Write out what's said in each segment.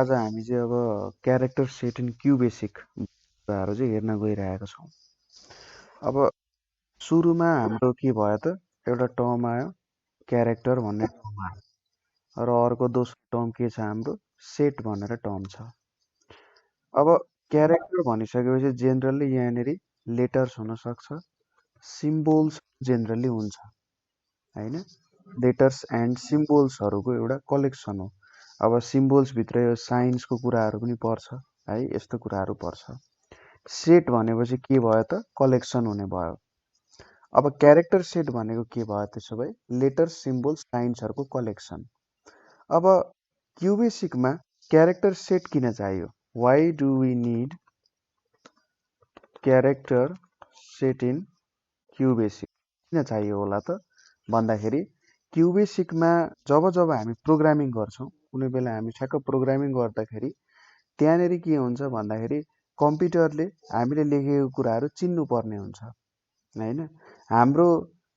आज हामी चाहिँ अब character set in Q basic कुराहरू चाहिँ हेर्न गइरहेका छौँ। अब सुरुमा हाम्रो के भयो त एउटा टर्म आयो क्यारेक्टर भन्ने टर्म आयो र अर्को दोस्रो टर्म के छ हाम्रो सेट भनेर टर्म छ। अब क्यारेक्टर भनिसकेपछि जेनरली यहाँनिर लेटर्स हुनसक्छ, सिम्बोल्स जेनरली हुन्छ होइन। लेटर्स एन्ड सिम्बोल्सहरूको एउटा कलेक्सन हो। अब सिम्बोल्सभित्र यो साइन्सको कुराहरू पनि पर्छ है, यस्तो कुराहरू पर्छ। सेट भनेपछि के भयो त कलेक्सन हुने भयो। अब क्यारेक्टर सेट भनेको के भयो त्यसो भए लेटर्स सिम्बोल्स साइन्सहरूको कलेक्सन। अब क्युबेसिकमा क्यारेक्टर सेट किन चाहियो? Why do we need character set in QBasic किन चाहियो होला त भन्दाखेरि क्युबेसिकमा जब हामी प्रोग्रामिङ गर्छौँ, कुनै बेला हामी ठ्याक्क प्रोग्रामिङ गर्दाखेरि त्यहाँनिर के हुन्छ भन्दाखेरि कम्प्युटरले हामीले लेखेको कुराहरू चिन्नुपर्ने हुन्छ होइन। हाम्रो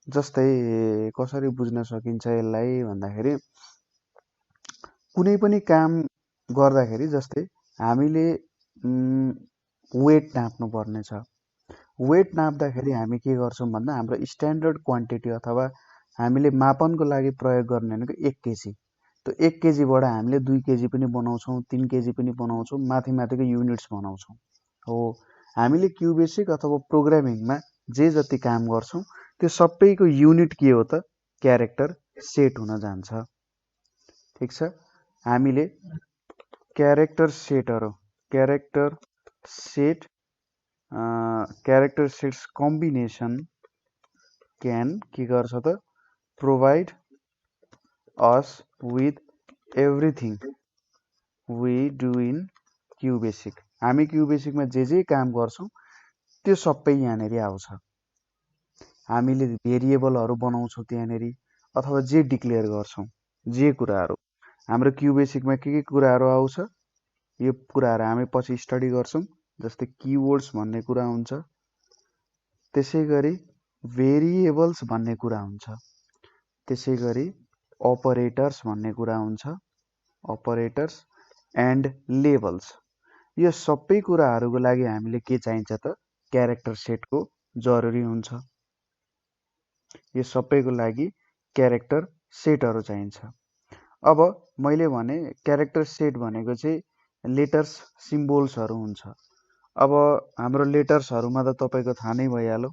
जस्तै कसरी बुझ्न सकिन्छ यसलाई भन्दाखेरि कुनै पनि काम गर्दाखेरि जस्तै हामीले वेट नाप्नु पर्ने छ। वेट नाप्दाखेरि हामी के गर्छौँ भन्दा हाम्रो स्ट्यान्डर्ड क्वान्टिटी अथवा हामीले मापनको लागि प्रयोग गर्ने भनेको 1 केजी। त्यो 1 केजीबाट हामीले 2 केजी पनि बनाउँछौँ, 3 केजी पनि बनाउँछौँ, माथिको युनिट्स बनाउँछौँ हो। हामीले क्युबेसिक अथवा प्रोग्रामिङमा जे जति काम गर्छौँ त्यो सबैको युनिट के हो त क्यारेक्टर सेट हुन जान्छ। ठिक छ, हामीले क्यारेक्टर सेट्स कम्बिनेसन क्यान के गर्छ त provide us with everything we do in QBasic. हामी क्युबेसिकमा जे काम गर्छौँ त्यो सबै यहाँनिर आउँछ। हामीले भेरिएबलहरू बनाउँछौँ त्यहाँनिर अथवा जे डिक्लेयर गर्छौँ जे कुराहरू हाम्रो क्युबेसिकमा के कुराहरू आउँछ यो कुराहरू हामी पछि स्टडी गर्छौँ। जस्तै किवर्ड्स भन्ने कुरा हुन्छ, त्यसै गरी भेरिएबल्स भन्ने कुरा हुन्छ, त्यसै गरी अपरेटर्स भन्ने कुरा हुन्छ, अपरेटर्स एन्ड लेबल्स। यो सबै कुराहरूको लागि हामीले के चाहिन्छ त क्यारेक्टर सेटको जरुरी हुन्छ। यो सबैको लागि क्यारेक्टर सेटहरू चाहिन्छ। अब मैले भने क्यारेक्टर सेट भनेको चाहिँ लेटर्स सिम्बोल्सहरू हुन्छ। अब हाम्रो लेटर्सहरूमा त तपाईँको थाहा नै भइहाल्यो।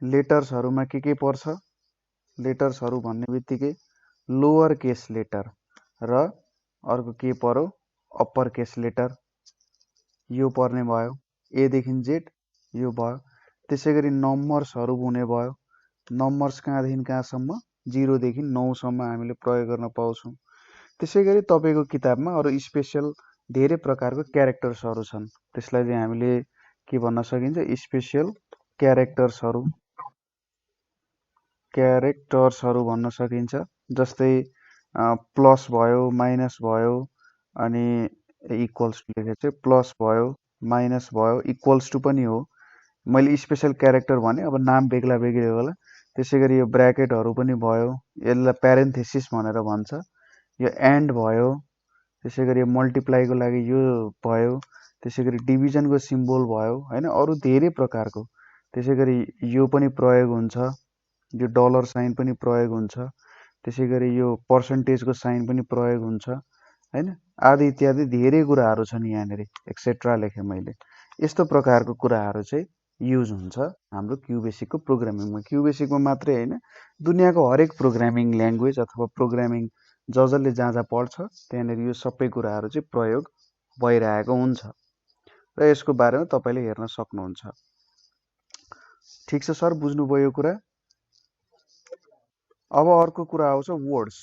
लेटर्सहरूमा के पर्छ? लेटर्सहरू भन्ने बित्तिकै लोवर केस लेटर र अर्को के पर्यो अप्पर केस लेटर, यो पर्ने भयो। एदेखि जेड यो भयो। त्यसै गरी नम्बर्सहरू हुने भयो। नम्बर्स कहाँदेखि कहाँसम्म 0 देखि 9 सम्म हामीले प्रयोग गर्न पाउँछौँ। त्यसै गरी तपाईँको किताबमा अरू स्पेसल धेरै प्रकारको क्यारेक्टर्सहरू छन्, त्यसलाई चाहिँ हामीले के भन्न सकिन्छ स्पेसल क्यारेक्टर्सहरू भन्न सकिन्छ। जस्तै प्लस भयो, माइनस भयो, अनि इक्वल्स टु लेखेको चाहिँ प्लस भयो, माइनस भयो, इक्वल्स टु पनि हो। मैले स्पेसल क्यारेक्टर भने, अब नाम बेग्ला बेग्लै होला। त्यसै गरी यो ब्र्याकेटहरू पनि भयो, यसलाई प्यारेन्थेसिस भनेर भन्छ। यो एन्ड भयो, त्यसै गरी मल्टिप्लाईको लागि यो भयो, त्यसै गरी डिभिजनको सिम्बोल भयो होइन, अरू धेरै प्रकारको। त्यसै गरी यो पनि प्रयोग हुन्छ, यो डलर साइन पनि प्रयोग हुन्छ, त्यसै गरी यो पर्सेन्टेजको साइन पनि प्रयोग हुन्छ होइन, आदि इत्यादि धेरै कुराहरू छन् यहाँनिर एक्सेट्रा लेखेँ मैले। यस्तो प्रकारको कुराहरू चाहिँ युज हुन्छ हाम्रो क्युबेसिकको प्रोग्रामिङमा। क्युबेसिकमा मात्रै होइन, दुनियाँको हरेक प्रोग्रामिङ ल्याङ्ग्वेज अथवा प्रोग्रामिङ जसले जहाँ पढ्छ त्यहाँनिर यो सबै कुराहरू चाहिँ प्रयोग भइरहेको हुन्छ र यसको बारेमा तपाईँले हेर्न सक्नुहुन्छ। ठिक छ सर, बुझ्नुभयो यो कुरा? अब अर्को कुरा आउँछ वर्ड्स।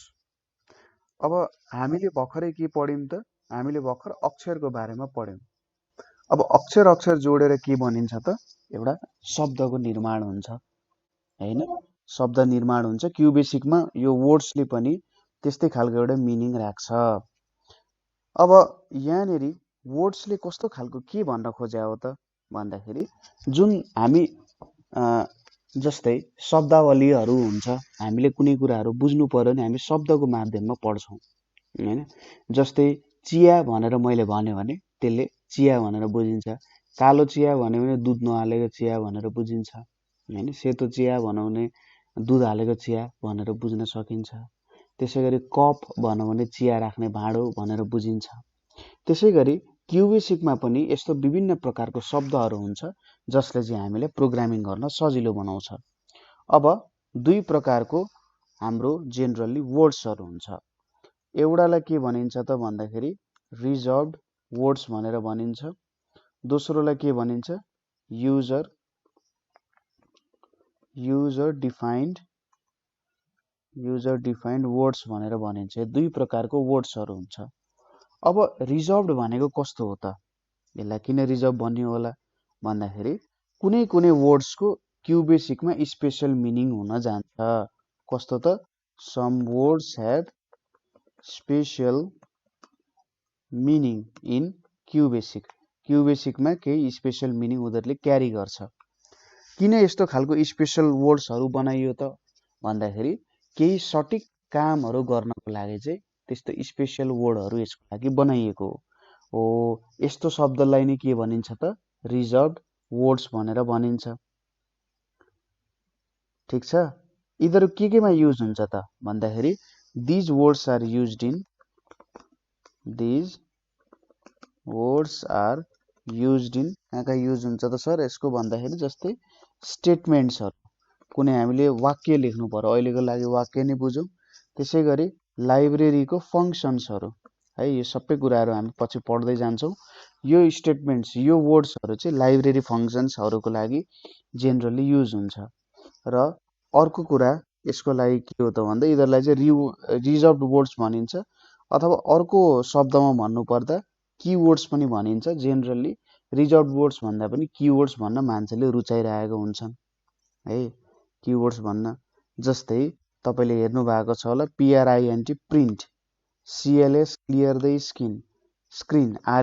अब हामीले भर्खरै के पढ्यौँ त? हामीले भर्खर अक्षरको बारेमा पढ्यौँ। अब अक्षर जोडेर के बनिन्छ त? एउटा शब्दको निर्माण हुन्छ होइन, शब्द निर्माण हुन्छ। क्युबेसिकमा यो वर्ड्सले पनि त्यस्तै खालको एउटा मिनिङ राख्छ। अब यहाँनिर वर्ड्सले कस्तो खालको के भन्न खोज्या हो त भन्दाखेरि जुन हामी जस्तै शब्दावलीहरू हुन्छ, हामीले कुनै कुराहरू बुझ्नु पर्यो भने हामी शब्दको माध्यममा पढ्छौँ होइन। जस्तै चिया भनेर मैले भने त्यसले चिया भनेर बुझिन्छ। कालो चिया भन्यो भने दुध नहालेको चिया भनेर बुझिन्छ हैन। सेतो चिया भन्यो भने दुध हालेको चिया भनेर बुझ्न सकिन्छ। त्यसैगरी कप भन्यो भने चिया राख्ने भाँडो भनेर बुझिन्छ। त्यसैगरी क्युबेसिकमा पनि यस्तो विभिन्न प्रकारको शब्दहरू हुन्छ जसले चाहिँ हामीलाई प्रोग्रामिङ गर्न सजिलो बनाउँछ। अब दुई प्रकारको हाम्रो जेनरली वर्ड्सहरू हुन्छ। एउटालाई के भनिन्छ त भन्दाखेरि रिजर्भड वर्ड्स भनेर भनिन्छ। दोस्रोलाई के भनिन्छ युजर डिफाइन्ड वर्ड्स भनेर भनिन्छ। दुई प्रकारको वर्ड्सहरू हुन्छ। अब रिजर्भड भनेको कस्तो हो त, यसलाई किन रिजर्भ भनियो होला भन्दाखेरि कुनै कुनै वर्ड्सको क्युबेसिकमा स्पेशल मिनिङ हुन जान्छ। कस्तो त, some words have special meaning in QBasic. क्युबेसिकमा केही स्पेशल मिनिङ उनीहरूले क्यारी गर्छ। किन यस्तो खालको स्पेशल वर्ड्सहरू बनाइयो त भन्दाखेरि केही सटिक कामहरू गर्नको लागि चाहिँ त्यस्तो स्पेशल वर्डहरू यसको लागि बनाइएको हो। यस्तो शब्दलाई नै के भनिन्छ त रिजर्भड वर्ड्स भनेर भनिन्छ। ठीक छ। यिनीहरू केमा युज हुन्छ त भन्दाखेरि these words are used in कहाँ युज हुन्छ त सर यसको भन्दाखेरि जस्तै स्टेटमेन्ट्सहरू, कुनै हामीले वाक्य लेख्नु पर्यो, अहिलेको लागि वाक्य नै बुझौँ। त्यसै गरी लाइब्रेरीको फङ्सन्सहरू है, यो सबै कुराहरू हामी पछि पढ्दै जान्छौँ। यो स्टेटमेन्ट्स, यो वर्ड्सहरू चाहिँ लाइब्रेरी फङ्सन्सहरूको लागि जेनरली युज हुन्छ। र अर्को कुरा यसको लागि के हो त भन्दा यिनीहरूलाई चाहिँ रिजर्भड वर्ड्स भनिन्छ, अथवा अर्को शब्दमा भन्नुपर्दा किवर्ड्स पनि भनिन्छ। जेनरली रिजर्भड वर्ड्स भन्दा पनि किवर्ड्स भन्न मान्छेले रुचाइरहेको हुन्छन् है, किवर्ड्स भन्न। जस्तै तपाईँले हेर्नु भएको छ होला PRINT print, CLS clear the screen,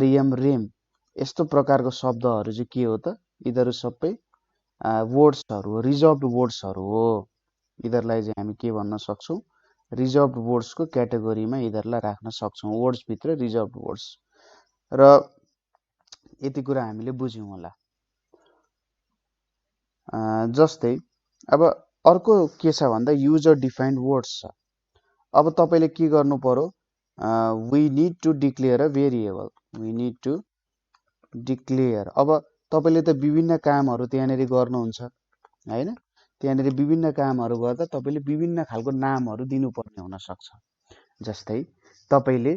REM rem, यस्तो प्रकारको शब्दहरू चाहिँ के हो त, यिनीहरू सबै वर्ड्सहरू हो, रिजर्भड वर्ड्सहरू हो। यिनीहरूलाई चाहिँ हामी के भन्न सक्छौँ, रिजर्भड वर्ड्सको क्याटेगोरीमा यिनीहरूलाई राख्न सक्छौँ, वर्ड्सभित्र रिजर्भड वर्ड्स। र यति कुरा हामीले बुझ्यौँ होला। जस्तै अब अर्को के छ भन्दा युजर डिफाइन्ड वर्ड्स छ। अब तपाईँले के गर्नु पर्यो, we need to declare a variable, we need to declare. अब तपाईँले त विभिन्न कामहरू त्यहाँनिर गर्नुहुन्छ हैन, त्यहाँनिर विभिन्न कामहरू गर्दा तपाईँले विभिन्न खालको नामहरू दिनुपर्ने हुनसक्छ। जस्तै तपाईँले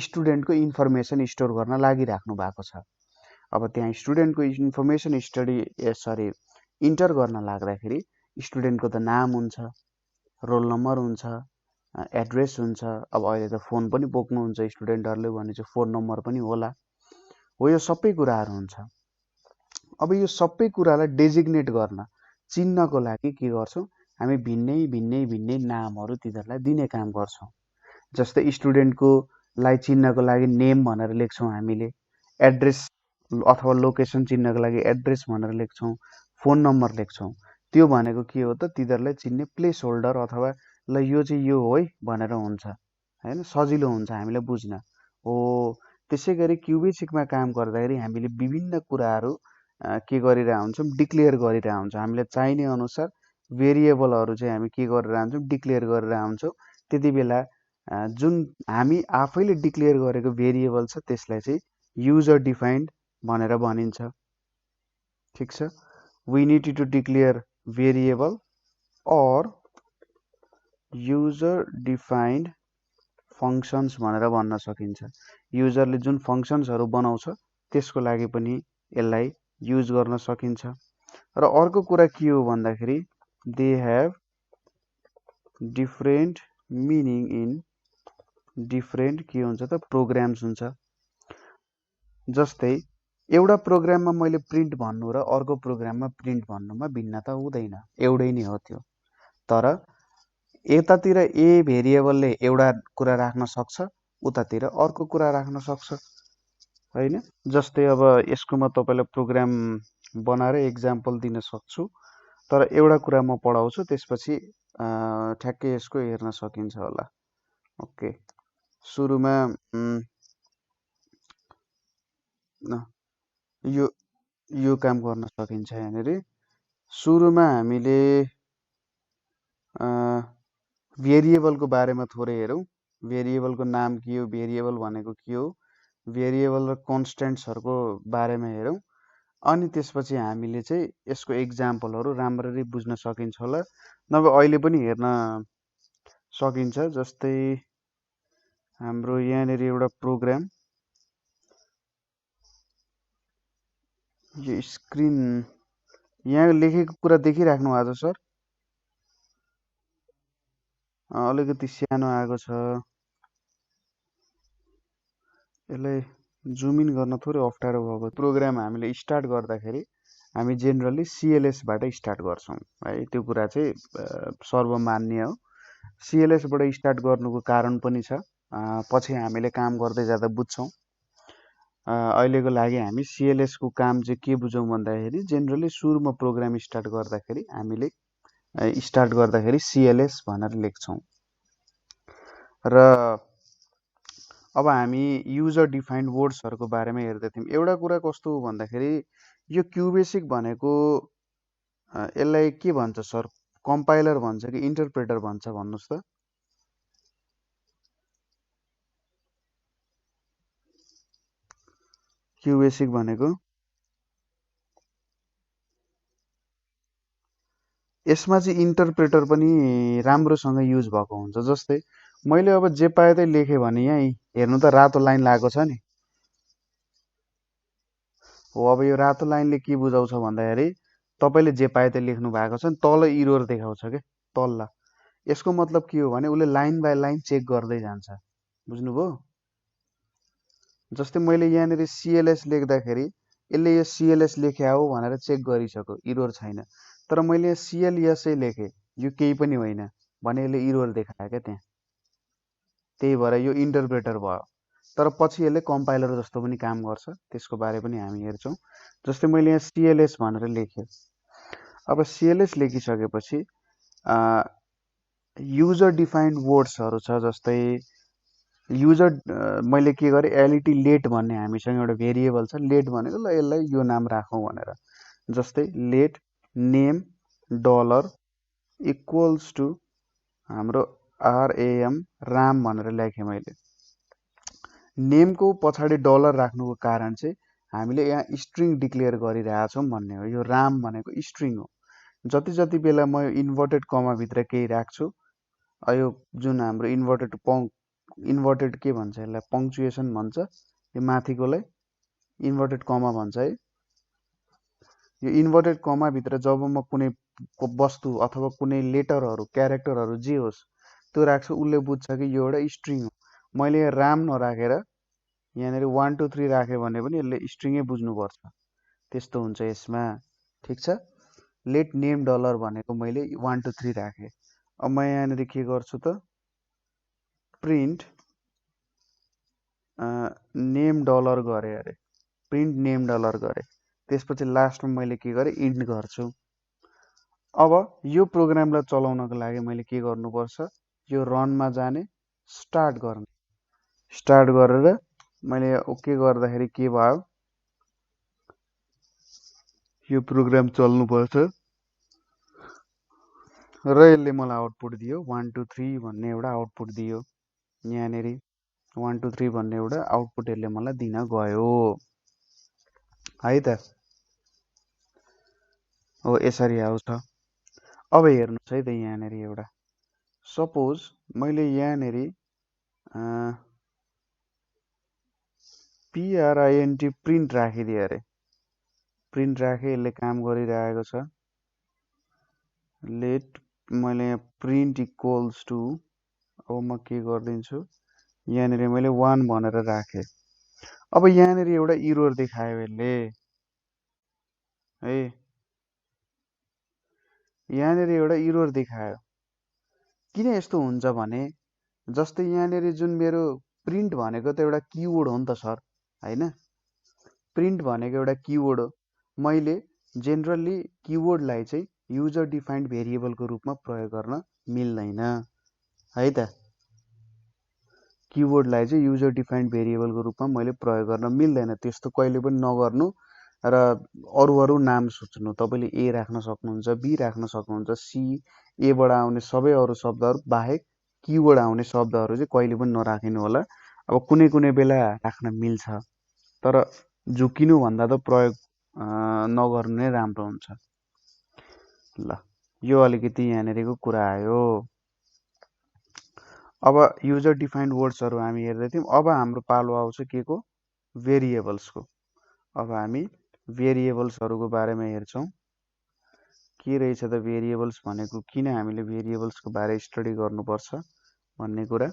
स्टुडेन्टको इन्फर्मेसन स्टोर गर्न लागिराख्नु भएको छ। अब त्यहाँ स्टुडेन्टको इन्फर्मेसन इन्टर गर्न लाग्दाखेरि स्टुडेन्टको त नाम हुन्छ, रोल नम्बर हुन्छ, एड्रेस हुन्छ। अब अहिले त फोन पनि बोक्नुहुन्छ स्टुडेन्टहरूले भने चाहिँ फोन नम्बर पनि होला हो, यो सबै कुराहरू हुन्छ। अब यो सबै कुरालाई डेजिग्नेट गर्न, चिन्नको लागि के गर्छौँ हामी, भिन्नै नामहरू तिनीहरूलाई दिने काम गर्छौँ। जस्तै स्टुडेन्टको लाई चिन्नको लागि नेम भनेर लेख्छौँ हामीले, एड्रेस अथवा लोकेसन चिन्नको लागि एड्रेस भनेर लेख्छौँ, फोन नम्बर लेख्छौँ। त्यो भनेको के हो त, तिनीहरूलाई चिन्ने प्लेस होल्डर अथवा ल यो चाहिँ यो हो है भनेर हुन्छ हैन, सजिलो हुन्छ हामीलाई बुझ्न हो। त्यसै गरी क्युबेसिकमा काम गर्दाखेरि हामीले विभिन्न कुराहरू के गरिरहेको हुन्छौँ, डिक्लेयर गरिरहेको हुन्छौँ। हामीलाई चाहिने अनुसार भेरिएबलहरू चाहिँ हामी के गरेर हुन्छौँ, डिक्लेयर गरेर हुन्छौँ। त्यति बेला जुन हामी आफैले डिक्लेयर गरेको भेरिएबल छ त्यसलाई चाहिँ युजर डिफाइन्ड भनेर भनिन्छ। ठिक छ। We need to declare variable or user defined functions भनेर भन्न सकिन्छ। युजरले जुन फङ्सन्सहरू बनाउँछ त्यसको लागि पनि यसलाई युज गर्न सकिन्छ। र अर्को कुरा के हो भन्दाखेरि they have different meaning in different के हुन्छ त प्रोग्राम्स हुन्छ। जस्तै एउटा प्रोग्राममा मैले प्रिन्ट भन्नु र अर्को प्रोग्राममा प्रिन्ट भन्नुमा भिन्नता हुँदैन, एउटै नै हो त्यो। तर यतातिर ए भेरिएबलले एउटा कुरा राख्न सक्छ, उतातिर अर्को कुरा राख्न सक्छ हैन। जस्तै अब यसको म तपाईँलाई प्रोग्राम बनाएर एक्जाम्पल दिन सक्छु, तर एउटा कुरा म पढाउँछु त्यसपछि ठ्याक्कै यसको हेर्न सकिन्छ होला। ओके, सुरुमा न, यो यो काम गर्न सकिन्छ यहाँनिर। सुरुमा हामीले भेरिएबलको बारेमा थोरै हेरौँ। भेरिएबलको नाम के हो, भेरिएबल भनेको के हो, भेरिएबल र कन्स्ट्यान्ट्सहरूको बारेमा हेरौँ। अनि त्यसपछि हामीले चाहिँ यसको एक्जाम्पलहरू राम्ररी बुझ्न सकिन्छ होला, नभए अहिले पनि हेर्न सकिन्छ। जस्तै हाम्रो यहाँनिर एउटा प्रोग्राम, यो स्क्रिन यहाँ लेखेको कुरा देखिराख्नु भएको छ सर? अलिकति सानो आएको छ, यसलाई जुम इन गर्न थोरै अप्ठ्यारो भएको। प्रोग्राम हामीले स्टार्ट गर्दाखेरि हामी जेनरली सिएलएसबाट स्टार्ट गर्छौँ है, त्यो कुरा चाहिँ सर्वमान्य हो। सिएलएसबाट स्टार्ट गर्नुको कारण पनि छ, पछि हामीले काम गर्दै जाँदा बुझ्छौँ। अहिलेको लागि हामी सिएलएसको काम चाहिँ के बुझौँ भन्दाखेरि जेनरली सुरुमा प्रोग्राम स्टार्ट गर्दाखेरि हामीले सिएलएस भनेर लेख्छौँ। र अब हामी युजर डिफाइन्ड वर्ड्सहरूको बारेमा हेर्दै थियौँ। एउटा कुरा कस्तो हो भन्दाखेरि यो क्युबेसिक भनेको यसलाई के भन्छ सर, कम्पाइलर भन्छ कि इन्टरप्रेटर भन्छ भन्नुहोस् त? क्युबेसिक भनेको यसमा चाहिँ इन्टरप्रेटर पनि राम्रोसँग युज भएको हुन्छ। जस्तै मैले अब जे पाए त्यही लेखेँ भने यहाँ हेर्नु त रातो लाइन लागेको छ नि हो। अब यो रातो लाइनले के बुझाउँछ भन्दाखेरि तपाईँले जे पाए त्यही लेख्नु भएको छ नि, तल इरोर देखाउँछ क्या तल्ला। यसको मतलब के हो भने उसले लाइन बाई लाइन चेक गर्दै जान्छ, बुझ्नुभयो? जस्तै मैले यहाँनिर सिएलएस लेख्दाखेरि यसले यो सिएलएस लेख्या हो भनेर चेक गरिसक्यो, इरोर छैन। तर मैले यहाँ सिएलएसै लेखेँ, यो केही पनि होइन भने यसले इरोर देखायो क्या त्यहाँ। त्यही भएर यो इन्टरप्रेटर भयो। तर पछि यसले कम्पाइलर जस्तो पनि काम गर्छ, त्यसको बारे पनि हामी हेर्छौँ। जस्तै मैले यहाँ सिएलएस भनेर लेखेँ। अब सिएलएस लेखिसकेपछि युजर डिफाइन्ड वर्ड्सहरू छ। जस्तै युजर मैले के गरेँ, एलइटी लेट भन्ने हामीसँग एउटा भेरिएबल छ। लेट भनेको ल यसलाई यो नाम राखौँ भनेर। जस्तै let name dollar equals to हाम्रो आरएएम राम भनेर लेखेँ मैले। नेमको पछाडि डलर राख्नुको कारण चाहिँ हामीले यहाँ स्ट्रिङ डिक्लेयर गरिरहेछौँ भन्ने हो। यो राम भनेको स्ट्रिङ हो। जति जति बेला म इन्भर्टेड कमाभित्र केही राख्छु, यो जुन हाम्रो इन्भर्टेड के भन्छ यसलाई, पङ्क्चुएसन भन्छ, यो माथिकोलाई इन्भर्टेड कमा भन्छ है। यो इन्भर्टेड कमाभित्र जब म कुनै वस्तु अथवा कुनै लेटरहरू क्यारेक्टरहरू जे होस् त्यो राख्छु, उसले बुझ्छ कि यो एउटा स्ट्रिङ हो। मैले यहाँ राम नराखेर यहाँनिर 1 2 3 राखेँ भने पनि यसले स्ट्रिङै बुझ्नुपर्छ, त्यस्तो हुन्छ यसमा। ठिक छ। लेट नेम डलर भनेको मैले 1 2 3 राखेँ। अब म यहाँनिर के गर्छु त, प्रिन्ट नेम डलर गरेँ अरे, प्रिन्ट नेम डलर गरेँ। त्यसपछि लास्टमा मैले के गरेँ, इन्ड गर्छु। अब यो प्रोग्रामलाई चलाउनको लागि मैले के गर्नुपर्छ, यो रनमा जाने, स्टार्ट गर्ने। स्टार्ट गरेर मैले ओके गर्दाखेरि के भयो, यो प्रोग्राम चल्नुपर्छ र यसले मलाई आउटपुट दियो 1 2 3 भन्ने एउटा आउटपुट दियो। यहाँनिर 1 2 3 भन्ने एउटा आउटपुट यसले मलाई दिन गयो है त। हो यसरी आउँछ। अब हेर्नुहोस् है त, यहाँनिर एउटा सपोज मैले यहाँनिर PRINT प्रिन्ट राखिदिएँ अरे, प्रिन्ट राखेँ, यसले काम गरिरहेको छ। लेट मैले यहाँ प्रिन्ट इक्वल्स टु, अब म के गरिदिन्छु, यहाँनिर मैले 1 भनेर राखेँ। अब यहाँनिर एउटा इरोर देखायो यसले है, यहाँनिर एउटा इरोर देखायो। किन यस्तो हुन्छ भने जस्तै यहाँनिर जुन मेरो प्रिन्ट भनेको त एउटा किवर्ड हो नि त सर, होइन? प्रिन्ट भनेको एउटा किवर्ड हो। मैले जेनरली किवर्डलाई चाहिँ युजर डिफाइन्ड भेरिएबलको रूपमा प्रयोग गर्न मिल्दैन है त। किवर्डलाई चाहिँ युजर डिफाइन्ड भेरिएबलको रूपमा मैले प्रयोग गर्न मिल्दैन। त्यस्तो कहिले पनि नगर्नु र अरू नाम सोच्नु। तपाईँले ए राख्न सक्नुहुन्छ, बी राख्न सक्नुहुन्छ, सी, एबाट आउने सबै अरू शब्दहरू बाहेक किवर्ड आउने शब्दहरू चाहिँ कहिले पनि नराखिनु होला। अब कुनै बेला राख्न मिल्छ, तर झुकिनुभन्दा त प्रयोग नगर्नु नै राम्रो हुन्छ। ल, यो अलिकति यहाँनिरको कुरा आयो। अब युजर डिफाइन्ड वर्ड्सहरू हामी हेर्दै थियौँ। अब हाम्रो पालो आउँछ के को? भेरिएबल्सको। अब हामी भेरिएबल्सहरूको बारेमा हेर्छौँ। के रहेछ त भेरिएबल्स भनेको, किन हामीले भेरिएबल्सको बारे स्टडी गर्नुपर्छ भन्ने कुरा।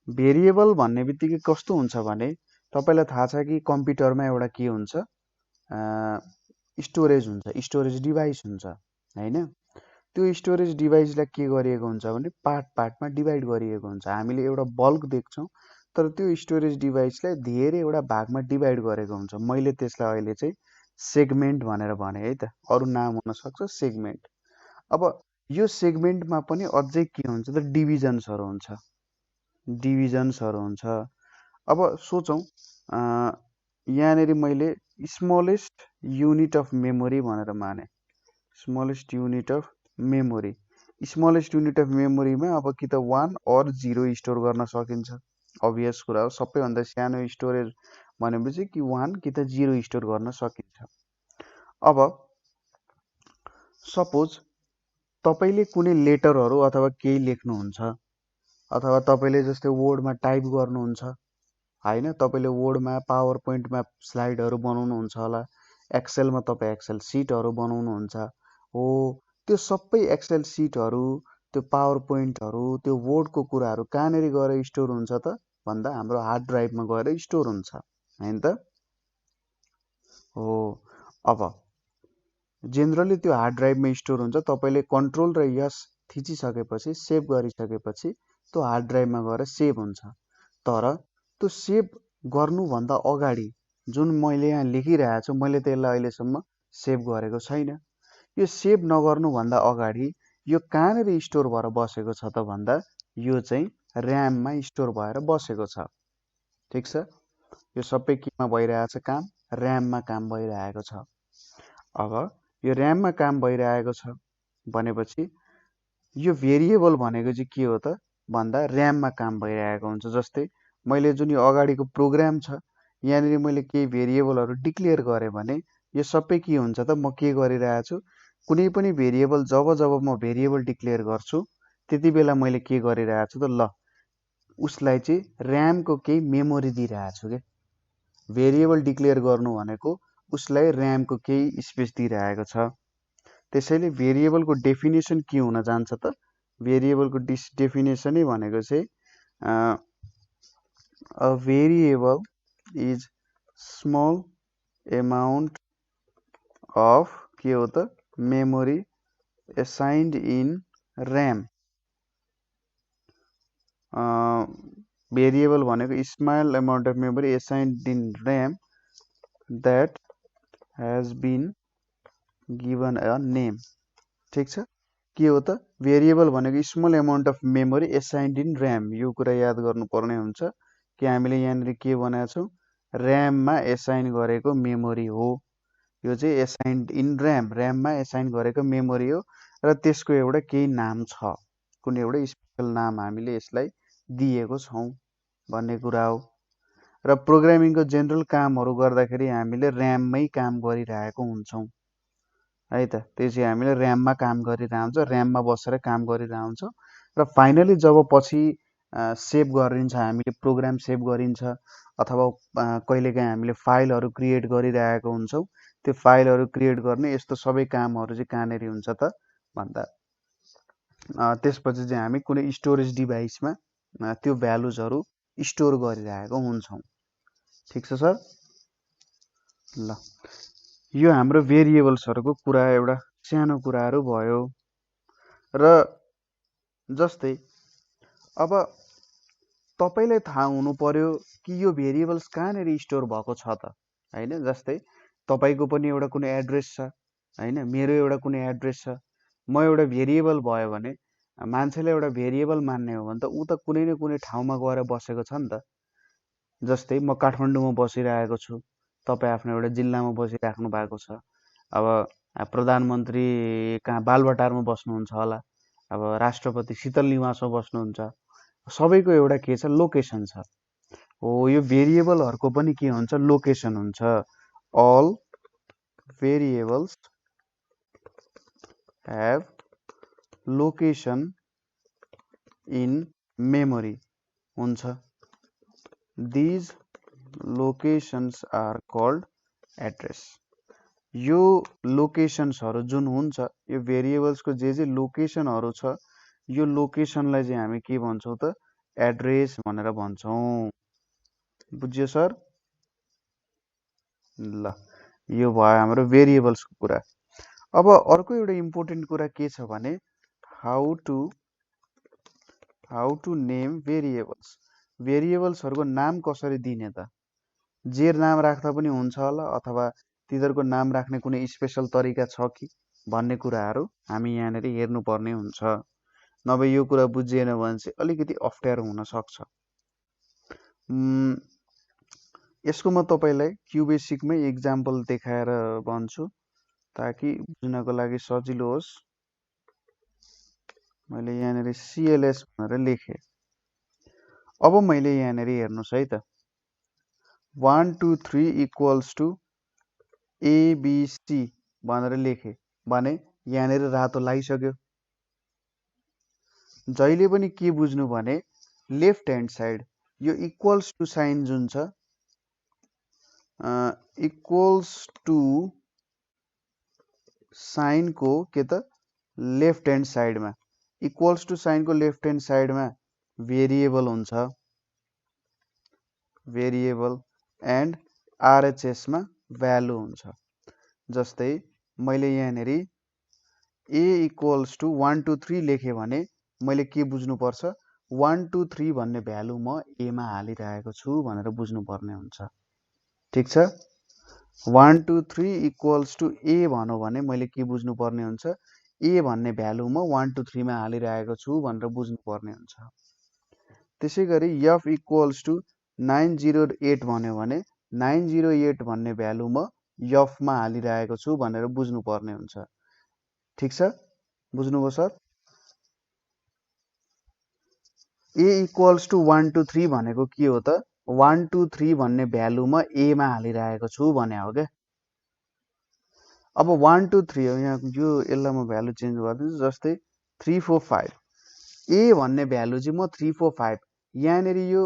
भेरिएबल भन्ने बित्तिकै कस्तो हुन्छ भने, तपाईँलाई थाहा छ कि कम्प्युटरमा एउटा के हुन्छ, स्टोरेज हुन्छ, स्टोरेज डिभाइस हुन्छ होइन। त्यो स्टोरेज डिभाइसलाई के गरिएको हुन्छ भने पार्टमा डिभाइड गरिएको हुन्छ। हामीले एउटा बल्क देख्छौँ, तर त्यो स्टोरेज डिभाइसलाई धेरैवटा भागमा डिभाइड गरेको हुन्छ। मैले त्यसलाई अहिले चाहिँ सेगमेन्ट भनेर भने है त, अरू नाम हुनसक्छ सेगमेन्ट। अब यो सेगमेन्टमा पनि अझै के हुन्छ त, डिभिजन्सहरू हुन्छ, डिभिजन्सहरू हुन्छ। अब सोचौँ, यहाँनिर मैले स्मलेस्ट युनिट अफ मेमोरी भनेर माने, smallest unit of memory. Smallest unit of मेमोरीमा अब कि त 1 और 0 स्टोर गर्न सकिन्छ, अभियस कुरा हो। सबैभन्दा सानो स्टोरेज भनेपछि कि 1 कि त 0 स्टोर गर्न सकिन्छ। अब सपोज तपाईँले कुनै लेटरहरू अथवा केही लेख्नुहुन्छ, अथवा तपाईँले जस्तै वर्डमा टाइप गर्नुहुन्छ होइन, तपाईँले वर्डमा पावर पोइन्टमा स्लाइडहरू बनाउनुहुन्छ होला, एक्सेलमा तपाईँ एक्सेल सिटहरू बनाउनुहुन्छ हो। त्यो सबै एक्सेल सिटहरू, त्यो पावर पोइन्टहरू, त्यो वर्डको कुराहरू कहाँनिर गएर स्टोर हुन्छ त भन्दा हाम्रो हार्ड ड्राइभमा गएर स्टोर हुन्छ होइन त हो। अब जेनरली त्यो हार्ड ड्राइभमा स्टोर हुन्छ। तपाईँले कन्ट्रोल र यस थिचिसकेपछि, सेभ गरिसकेपछि त्यो हार्ड ड्राइभमा गएर सेभ हुन्छ। तर त्यो सेभ गर्नुभन्दा अगाडि जुन मैले यहाँ लेखिरहेको छु, मैले त्यसलाई अहिलेसम्म सेभ गरेको छैन। यो सेभ नगर्नुभन्दा अगाडि यो कहाँनिर स्टोर भएर बसेको छ त भन्दा यो चाहिँ ऱ्याममा स्टोर भएर बसेको छ। ठिक छ, यो सबै केमा भइरहेको छ काम? ऱ्याममा काम भइरहेको छ। अब यो ऱ्याममा काम भइरहेको छ भनेपछि यो भेरिएबल भनेको चाहिँ के हो त भन्दा ऱ्याममा काम भइरहेको हुन्छ। जस्तै मैले जुन यो अगाडिको प्रोग्राम छ, यहाँनिर मैले केही भेरिएबलहरू डिक्लेयर गरेँ भने यो सबै के हुन्छ त, म के गरिरहेको छु, कुनै पनि भेरिएबल जब म भेरिएबल डिक्लेयर गर्छु त्यति बेला मैले के गरिरहेको छु त, ल उसलाई चाहिँ ऱ्यामको केही मेमोरी दिइरहेको छु। क्या भेरिएबल डिक्लेयर गर्नु भनेको उसलाई ऱ्यामको केही स्पेस दिइरहेको छ। त्यसैले भेरिएबलको डेफिनेसन के हुन जान्छ त, भेरिएबलको डेफिनेसनै भनेको चाहिँ a variable is small amount of के हो त, memory assigned in RAM। Variable भनेको small amount of memory assigned in RAM that has been given a name। ठिक छ, के हो त, भेरिएबल भनेको small amount of memory assigned in RAM। यो कुरा याद गर्नुपर्ने हुन्छ कि हामीले यहाँनिर के भनेको छौँ, ऱ्याममा एसाइन गरेको मेमोरी हो। यो चाहिँ एसाइन्ड इन ऱ्याम, ऱ्याममा एसाइन गरेको मेमोरी हो र त्यसको एउटा केही नाम छ, कुनै एउटा स्पेसल नाम हामीले यसलाई दिएको छौँ भन्ने कुरा हो। र प्रोग्रामिङको जेनरल कामहरू गर्दाखेरि हामीले ऱ्याममै काम गरिरहेको हुन्छौँ है त। त्यो चाहिँ हामीले ऱ्याममा काम गरिरहन्छ, ऱ्याममा बसेर काम गरिरहन्छ र फाइनली जब पछि सेभ गरिन्छ, हामीले प्रोग्राम सेभ गरिन्छ अथवा कहिलेकाहीँ हामीले फाइलहरू क्रिएट गरिरहेको हुन्छौँ, त्यो फाइलहरू क्रिएट गर्ने यस्तो सबै कामहरू चाहिँ कहाँनिर हुन्छ त भन्दा त्यसपछि चाहिँ हामी कुनै स्टोरेज डिभाइसमा त्यो भ्यालुजहरू स्टोर गरिरहेको हुन्छौँ। ठिक छ सर? ल, यो हाम्रो भेरिएबल्सहरूको कुरा, एउटा सानो कुराहरू भयो। र जस्तै अब तपाईँलाई थाहा हुनु पर्यो कि यो भेरिएबल्स कहाँनिर स्टोर भएको छ त होइन। जस्तै तपाईँको पनि एउटा कुनै एड्रेस छ होइन, मेरो एउटा कुनै एड्रेस छ, म एउटा भेरिएबल भयो भने मान्छेले एउटा भेरिएबल मान्ने हो भने त ऊ त कुनै न कुनै ठाउँमा गएर बसेको छ नि त। जस्तै म काठमाडौँमा बसिरहेको छु, तपाईँ आफ्नो एउटा जिल्लामा बसिराख्नु भएको छ। अब प्रधानमन्त्री कहाँ बालवाटारमा बस्नुहुन्छ होला, अब राष्ट्रपति शीतल निवासमा बस्नुहुन्छ। सबैको एउटा के छ, लोकेसन छ। हो, यो भेरिएबलहरूको पनि के हुन्छ, लोकेसन हुन्छ। All variables have location in memory हुन्छ। These locations are called address। यो लोकेसन्सहरू जुन हुन्छ, यो भेरिएबल्सको जे लोकेसनहरू छ, यो लोकेसनलाई चाहिँ हामी के भन्छौँ त, एड्रेस भनेर भन्छौँ। बुझ्यो सर? ल, यो भयो हाम्रो भेरिएबल्सको कुरा। अब अर्को एउटा इम्पोर्टेन्ट कुरा के छ भने हाउ टु नेम भेरिएबल्स। भेरिएबल्सहरूको नाम कसरी दिने त? जे नाम राख्दा पनि हुन्छ होला, अथवा तिनीहरूको नाम राख्ने कुनै स्पेसल तरिका छ कि भन्ने कुराहरू हामी यहाँनिर हेर्नुपर्ने हुन्छ। नभए यो कुरा बुझिएन भने चाहिँ अलिकति अप्ठ्यारो हुन सक्छ। यसको म तपाईँलाई क्युबेसिकमै इक्जाम्पल देखाएर भन्छु ताकि बुझ्नको लागि सजिलो होस्। मैले यहाँनिर सिएलएस भनेर लेखेँ। अब मैले यहाँनिर हेर्नुहोस् है त, 1 2 3 इक्वल्स टु एबिसी भनेर लेखेँ भने यहाँनिर रातो लागिसक्यो। जहिले पनि के बुझ्नु भने लेफ्ट ह्यान्ड साइड यो इक्वल्स टु साइन जुन छ, इक्वल्स टु साइनको के त लेफ्ट ह्यान्ड साइडमा, इक्वल्स टु साइनको लेफ्ट ह्यान्ड साइडमा भेरिएबल हुन्छ, भेरिएबल एन्ड आरएचएसमा भ्यालु हुन्छ। जस्तै मैले यहाँनिर ए इक्वल्स टु 1 2 3 लेखेँ भने मैले के बुझ्नुपर्छ, 1 2 3 भन्ने भ्यालु म एमा हालिरहेको छु भनेर बुझ्नुपर्ने हुन्छ। ठिक छ? 1 2 3 इक्वल्स टु ए भनौँ भने मैले के बुझ्नुपर्ने हुन्छ, ए भन्ने भ्यालु म 1 2 3 मा हालिरहेको छु भनेर बुझ्नुपर्ने हुन्छ। त्यसै गरी एफ इक्वल्स टु 908 भन्यो भने 908 भन्ने भ्यालु म एफमा हालिरहेको छु भनेर बुझ्नुपर्ने हुन्छ। ठिक छ? बुझ्नुभयो सर? ए इक्वल्स टु 1 2 3 भनेको के हो त, 1 2 3 भन्ने भ्यालु म एमा हालिरहेको छु भने हो क्या। अब 1 2 3 हो, यहाँ यो यसलाई म भ्यालु चेन्ज गरिदिन्छु। जस्तै 3 4 5 ए भन्ने भ्यालु चाहिँ म 3 4 5, यहाँनिर यो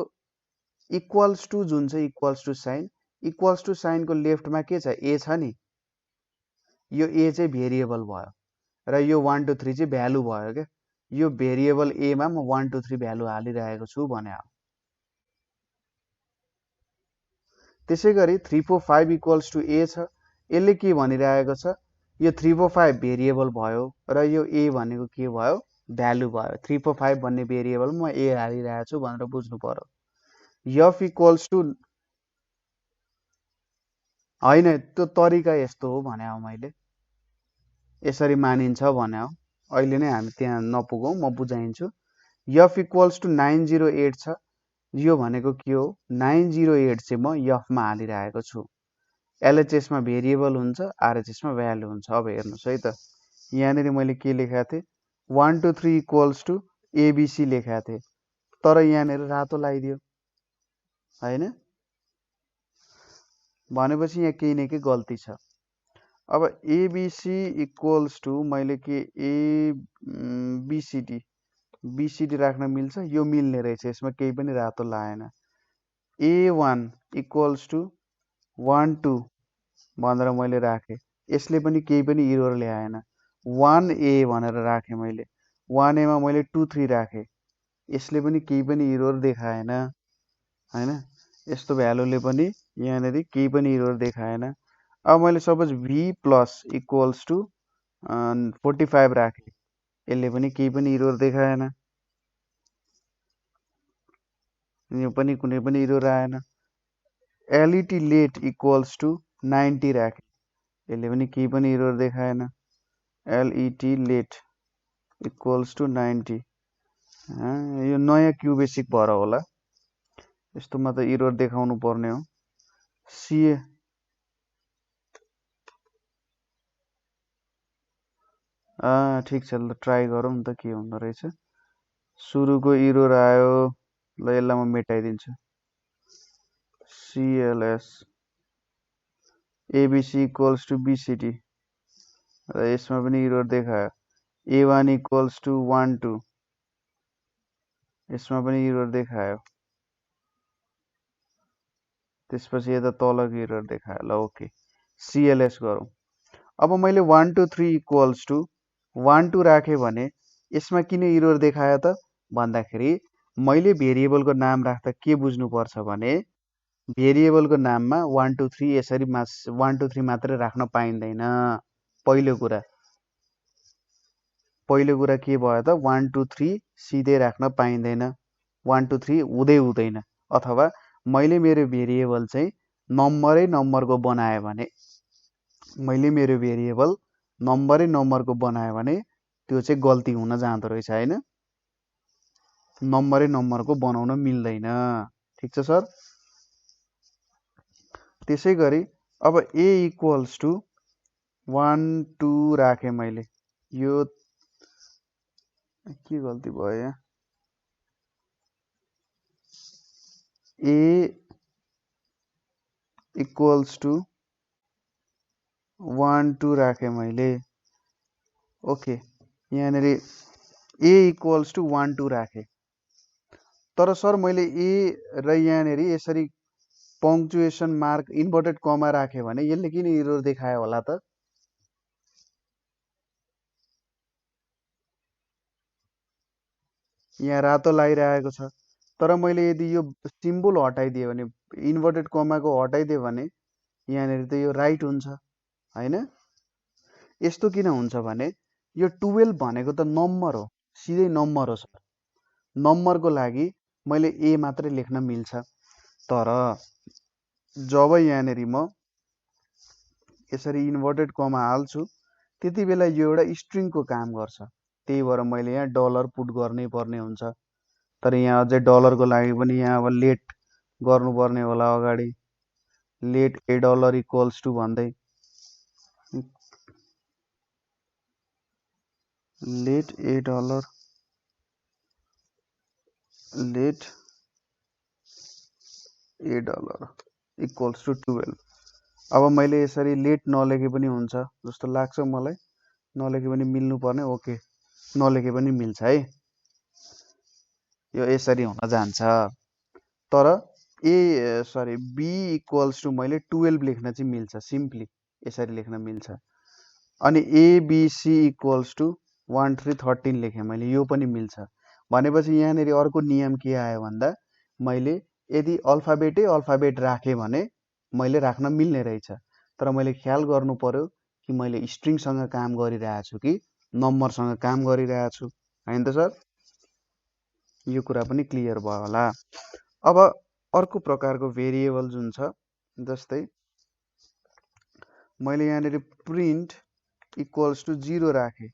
इक्वल्स टु जुन छ, equals to sign, equals to साइनको लेफ्टमा के छ, ए छ नि, यो ए चाहिँ भेरिएबल भयो र यो 1 2 3 चाहिँ भ्यालु भयो क्या। यो भेरिएबल एमा म 1 2 3 भ्यालु हालिरहेको छु भने हो। त्यसै गरी 3 4 5 इक्वल्स टु ए छ, यसले के भनिरहेको छ, यो 3 4 5 भेरिएबल भयो र यो ए भनेको के भयो, भ्यालु भयो। 3 4 5 भन्ने भेरिएबल म ए हालिरहेको छु भनेर बुझ्नु पर्यो। एफ इक्वल्स टु, होइन त्यो तरिका यस्तो हो भने हो, मैले यसरी मानिन्छ भने हो। अहिले नै हामी त्यहाँ नपुगौँ, म बुझाइन्छु। एफ इक्वल्स टु 908 छ, यो भनेको के हो, 908 चाहिँ म एफमा हालिरहेको छु। एलएचएसमा भेरिएबल हुन्छ, आरएचएसमा भ्यालु हुन्छ। अब हेर्नुहोस् है त, यहाँनिर मैले के लेखाएको थिएँ, 1 2 3 इक्वल्स टु एबिसी लेखाएको थिएँ, तर यहाँनिर रातो लगाइदियो होइन, भनेपछि यहाँ केही न केही गल्ती छ। अब एबिसी इक्वल्स टु मैले के एबिसिडी, बिसिडी राख्न मिल्छ, यो मिल्ने रहेछ, यसमा केही पनि रातो लागेन। ए1 इक्वल्स टु 1 2 भनेर मैले राखेँ, यसले पनि केही पनि इरर ल्याएन। 1A भनेर राखेँ मैले, 1A मा मैले 2 3 राखेँ, यसले पनि केही पनि इरर देखाएन होइन। यस्तो भ्यालुले पनि यहाँनिर केही पनि इरर देखाएन। अब मैले suppose b plus equals to 45 राखेँ, यसले पनि केही पनि इरर देखाएन, यो पनि कुनै पनि इरर आएन। एलइटी लेट इक्वल्स टु 90 राखेँ, यसले पनि केही पनि इरर देखाएन। L E T let equals to 90। यो नयाँ क्यु बेसिक भएर होला, यस्तोमा त इरर देखाउनु पर्ने हो। सिए ठिक छ, ल ट्राई गरौँ नि त के हुँदो रहेछ। सुरुको इरर आयो, ल यसलाई म मेटाइदिन्छु। CLS ABC equals to BCD, र यसमा पनि इरर देखायो। A1 इक्वल्स टु 1 2, यसमा पनि इरर देखायो। त्यसपछि यता तलको इरर देखायो। ल ओके, CLS गरौँ। अब मैले 1 2 3 इक्वल्स टु 1 2 राखेँ भने यसमा किन इरर देखायो त भन्दाखेरि मैले भेरिएबलको नाम राख्दा के बुझ्नुपर्छ भने भेरिएबलको नाममा 1 2 3 यसरी 1 2 3 मात्रै राख्न पाइँदैन। पहिलो कुरा के भयो त 1 2 3 सिधै राख्न पाइँदैन, 1 2 3 हुँदैन। अथवा मैले मेरो भेरिएबल चाहिँ नम्बरको बनाएँ भने त्यो चाहिँ गल्ती हुन जाँदो रहेछ हैन, नम्बरको बनाउन मिल्दैन। ठिक छ सर। त्यसै गरी अब A इक्वल्स टु 1 2 राखेँ मैले, यो के गल्ती भयो यहाँ। A इक्वल्स टु 1 2 राखेँ मैले। ओके, यहाँनिर A इक्वल्स टु 1 2 राखेँ, तर सर मैले A र यहाँनिर यसरी पङ्क्चुएसन मार्क इन्भर्टेड कमा राखेँ भने यसले किन इरर देखायो होला त? यहाँ रातो लागिरहेको छ, तर मैले यदि यो सिम्बल हटाइदिएँ भने, इन्भर्टेड कमाको हटाइदिएँ भने यहाँनिर त यो राइट हुन्छ हैन। यस्तो किन हुन्छ भने यो 12 भनेको त नम्बर हो, सिधै नम्बर हो सर। नम्बरको लागि मैले A मात्रै लेख्न मिल्छ, तर जब यहाँनिर म यसरी इन्भर्टेड कमा हाल्छु त्यति बेला यो एउटा स्ट्रिङको काम गर्छ, त्यही भएर मैले यहाँ डलर पुट गर्नै पर्ने हुन्छ। तर यहाँ अझै डलरको लागि पनि यहाँ अब लेट गर्नुपर्ने होला अगाडि, लेट $1 इक्वल्स टु भन्दै, लेट $1 इक्वल्स टु 12। अब मैले यसरी लेट नलेखे पनि हुन्छ जस्तो लाग्छ मलाई, नलेखे पनि मिल्नु पर्ने। ओके, नलेखे पनि मिल्छ है, यो यसरी हुन जान्छ। तर B इक्वल्स टु मैले 12 लेख्न चाहिँ मिल्छ, सिम्पली यसरी लेख्न मिल्छ। अनि ABC इक्वल्स टु 1 3 13 लेखेँ मैले, यो पनि मिल्छ। भनेपछि यहाँनिर अर्को नियम के आयो भन्दा मैले यदि अल्फाबेट राखेँ भने मैले राख्न मिल्ने रहेछ, तर मैले ख्याल गर्नु पर्यो कि मैले स्ट्रिङसँग काम गरिरहेको छु कि नम्बरसँग काम गरिरहेको छु, हैन त सर। यो कुरा पनि क्लियर भयो होला। अब अर्को प्रकारको भेरिएबल जुन छ, जस्तै मैले यहाँनिर प्रिन्ट इक्वल्स टु 0 राखेँ।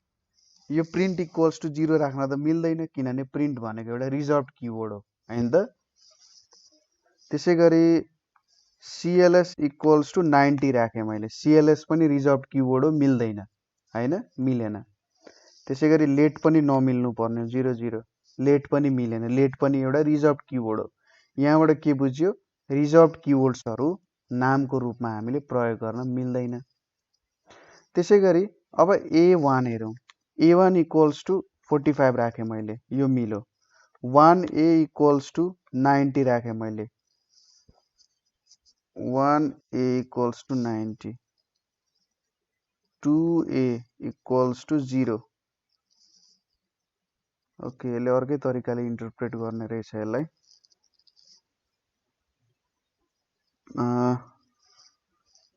यो प्रिन्ट इक्वल्स टु 0 राख्न त मिल्दैन, किनभने प्रिन्ट भनेको एउटा रिजर्भड किवर्ड हो, हैन त। त्यसै गरी CLS इक्वल्स टु 90 राखेँ मैले, CLS पनि रिजर्भड किवर्ड हो, मिल्दैन हैन, मिलेन। त्यसै गरी लेट पनि नमिल्नु पर्ने, 0 0, लेट पनि मिलेन, लेट पनि एउटा रिजर्भड किवर्ड हो। यहाँबाट के बुझ्यो, रिजर्भड किवर्ड्सहरू नामको रूपमा हामीले प्रयोग गर्न मिल्दैन। त्यसै गरी अब A1 हेरौँ, A1 इक्वल्स टु 45 राखेँ मैले, यो मिलो। 1A इक्वल्स टु 90 राखेँ मैले, 1A equals to 90, 2A equals to 0। Okay, यसले अर्कै तरिकाले इन्टरप्रेट गर्ने रहेछ यसलाई।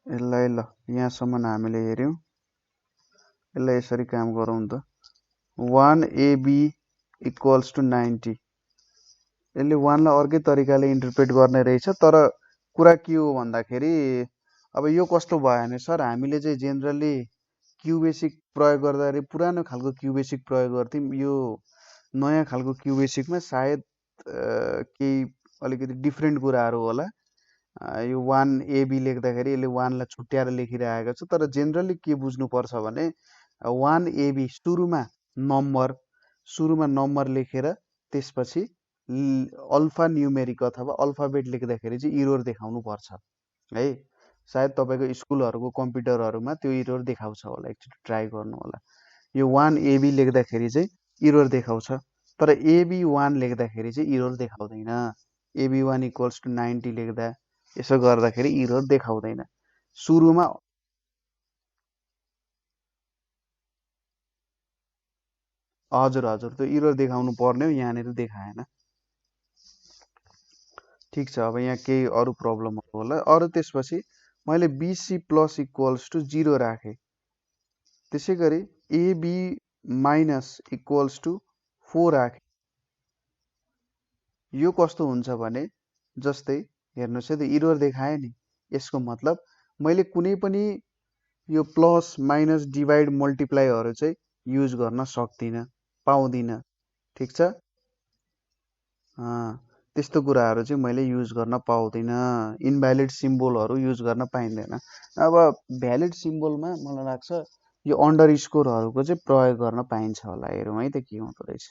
यसलाई ल यहाँसम्म हामीले हेऱ्यौँ, यसलाई यसरी काम गरौँ त। 1AB इक्वल्स टु 90, यसले 1 लाई अर्कै तरिकाले इन्टरप्रेट गर्ने रहेछ। तर कुरा के हो भन्दाखेरि अब यो कस्तो भयो भने सर, हामीले चाहिँ जेनरली क्युबेसिक प्रयोग गर्दाखेरि पुरानो खालको क्युबेसिक प्रयोग गर्थ्यौँ। यो नयाँ खालको क्युबेसिकमा सायद केही अलिकति डिफ्रेन्ट कुराहरू होला। यो 1AB लेख्दाखेरि यसले 1लाई छुट्याएर लेखिरहेको छ। तर जेनरली के बुझ्नुपर्छ भने 1AB सुरुमा नम्बर लेखेर त्यसपछि अल्फा न्युमेरिक अथवा अल्फाबेट लेख्दाखेरि चाहिँ इरोर देखाउनु पर्छ है। सायद तपाईँको स्कुलहरूको कम्प्युटरहरूमा त्यो इरोर देखाउँछ होला, एकचोटि ट्राई गर्नु होला। यो 1AB लेख्दाखेरि चाहिँ इरोर देखाउँछ, तर AB1 लेख्दाखेरि चाहिँ इरोर देखाउँदैन। AB1 = 90 लेख्दा यसो गर्दाखेरि इरोर देखाउँदैन। सुरुमा हजुर त्यो इरोर देखाउनु पर्ने हो, यहाँनिर देखाएन। ठिक छ, अब यहाँ केही अरू प्रब्लमहरू होला। अरू त्यसपछि मैले BC प्लस इक्वल्स टु 0 राखेँ। त्यसै गरी AB माइनस इक्वल्स टु 4 राखेँ। यो कस्तो हुन्छ भने जस्तै हेर्नुहोस् है, त इरोर देखाएँ नि। यसको मतलब मैले कुनै पनि यो प्लस माइनस डिभाइड मल्टिप्लाईहरू चाहिँ युज गर्न सक्दिनँ, पाउँदिनँ। ठिक छ, त्यस्तो कुराहरू चाहिँ मैले युज गर्न पाउँदिनँ। इनभ्यालिड सिम्बोलहरू युज गर्न पाइँदैन। अब भ्यालिड सिम्बोलमा मलाई लाग्छ यो अन्डर स्कोरहरूको चाहिँ प्रयोग गर्न पाइन्छ होला। हेरौँ है त के हुँदो रहेछ।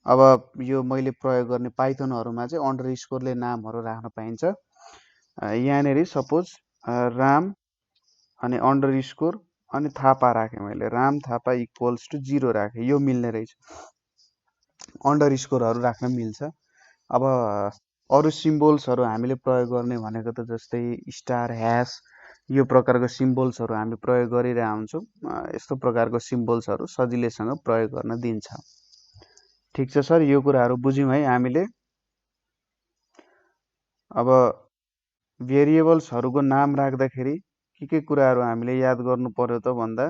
अब यो मैले प्रयोग गर्ने पाइथनहरूमा चाहिँ अन्डर स्कोरले नामहरू राख्न पाइन्छ। यहाँनिर सपोज राम अनि अन्डर स्कोर अनि थापा राखेँ मैले। राम थापा इक्वल्स टु 0 राखेँ। यो मिल्ने रहेछ, अन्डर स्कोरहरू राख्न मिल्छ। अब अरू सिम्बोल्सहरू हामीले प्रयोग गर्ने भनेको त जस्तै स्टार, ह्यास, यो प्रकारको सिम्बोल्सहरू हामी प्रयोग गरिरहेका हुन्छौँ। यस्तो प्रकारको सिम्बोल्सहरू सजिलैसँग प्रयोग गर्न दिन्छ। ठिक छ सर, यो कुराहरू बुझ्यौँ है हामीले। अब भेरिएबल्सहरूको नाम राख्दाखेरि के कुराहरू हामीले याद गर्नु पर्यो त भन्दा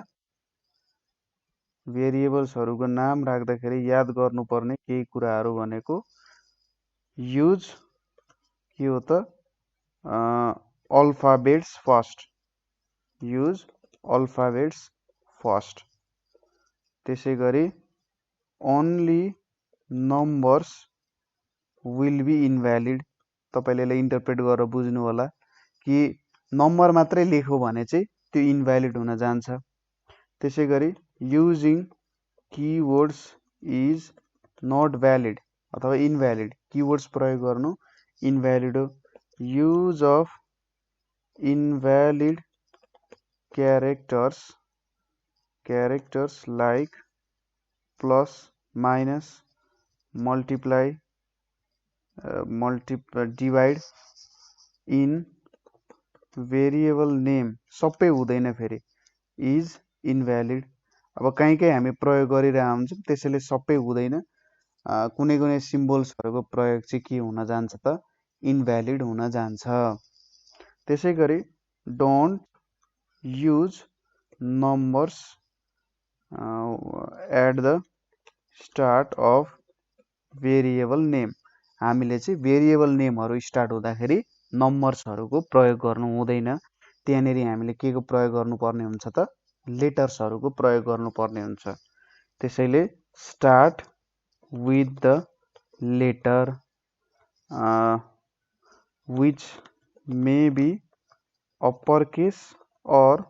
भेरिएबल्सहरूको नाम राख्दाखेरि याद गर्नुपर्ने केही कुराहरू भनेको युज के हो त alphabets first. Use alphabets first. त्यसै गरी only numbers will be invalid. तपाईँले यसलाई इन्टरप्रेट गरेर बुझ्नु होला कि नम्बर मात्रै लेख्यो भने चाहिँ त्यो इनभ्यालिड हुन जान्छ। त्यसै गरी using keywords is not valid अथवा इनभ्यालिड। किवर्ड्स प्रयोग गर्नु इनभ्यालिड हो। Use of invalid characters like plus minus multiply divide in variable name सबै हुँदैन, फेरि इज इनभ्यालिड। अब कहीँ हामी प्रयोग गरिरहेका हुन्छौँ, त्यसैले सबै हुँदैन। कुनै कुनै सिम्बोल्सहरूको प्रयोग चाहिँ के हुन जान्छ त इनभ्यालिड हुन जान्छ। त्यसै गरी don't use numbers at the start of variable name. हामीले चाहिँ भेरिएबल नेमहरू स्टार्ट हुँदाखेरि नम्बर्सहरूको प्रयोग गर्नु हुँदैन। त्यहाँनिर हामीले के को प्रयोग गर्नुपर्ने हुन्छ त लेटर्सहरूको प्रयोग गर्नुपर्ने हुन्छ। त्यसैले start with the letter which may be upper case or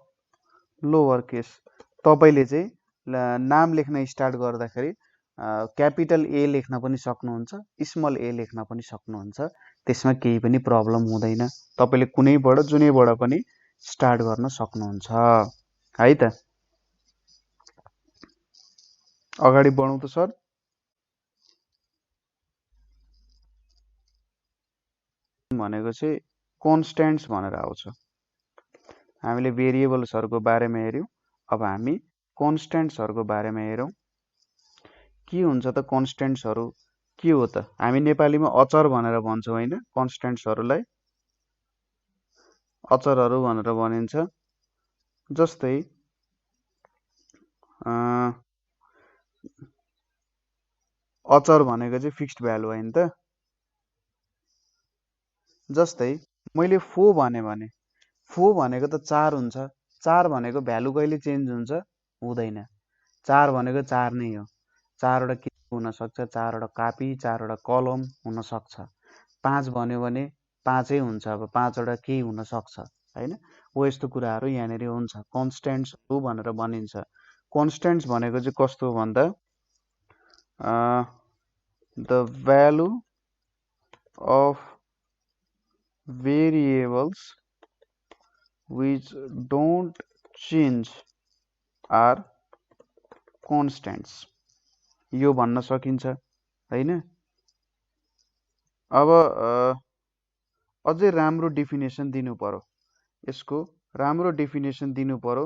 lower case. तपाईँले चाहिँ नाम लेख्न स्टार्ट गर्दाखेरि क्यापिटल ए लेख्न पनि सक्नुहुन्छ, स्मल ए लेख्न पनि सक्नुहुन्छ। त्यसमा केही पनि प्रब्लम हुँदैन। तपाईँले कुनैबाट जुनैबाट पनि स्टार्ट गर्न सक्नुहुन्छ है त। अगाडि बढौँ त सर। भनेको चाहिँ कन्स्ट्यान्ट्स भनेर आउँछ। हामीले भेरिएबल्सहरूको बारेमा हेऱ्यौँ। अब हामी कन्स्ट्यान्ट्सहरूको बारेमा हेरौँ। के हुन्छ त कन्स्ट्यान्ट्सहरू के हो त? हामी नेपालीमा अचर भनेर भन्छौँ होइन, कन्स्ट्यान्ट्सहरूलाई अचरहरू भनेर भनिन्छ। जस्तै अचर भनेको चाहिँ फिक्स्ड भ्यालु होइन त। जस्तै मैले फो भने फो भनेको त 4 हुन्छ। 4 भनेको भ्यालु कहिले चेन्ज हुन्छ हुँदैन 4 भनेको 4 नै हो 4 वटा किताब हुन सक्छ 4 वटा कापी 4 वटा कलम हुन सक्छ 5 भन्यो भने 5 हुन्छ अब 5 वटा केही हुन सक्छ हैन हो यस्तो कुराहरू यहाँनेरि हुन्छ कन्स्ट्यान्ट्सहरू भनेर भनिन्छ कन्स्ट्यान्ट्स भनेको चाहिँ कस्तो हो भन्दा the value of variables which don't change are constants यो भन्न सकिन्छ हैन अब अझै राम्रो डेफिनेसन दिनु पर्यो यसको राम्रो डेफिनेसन दिनु पर्यो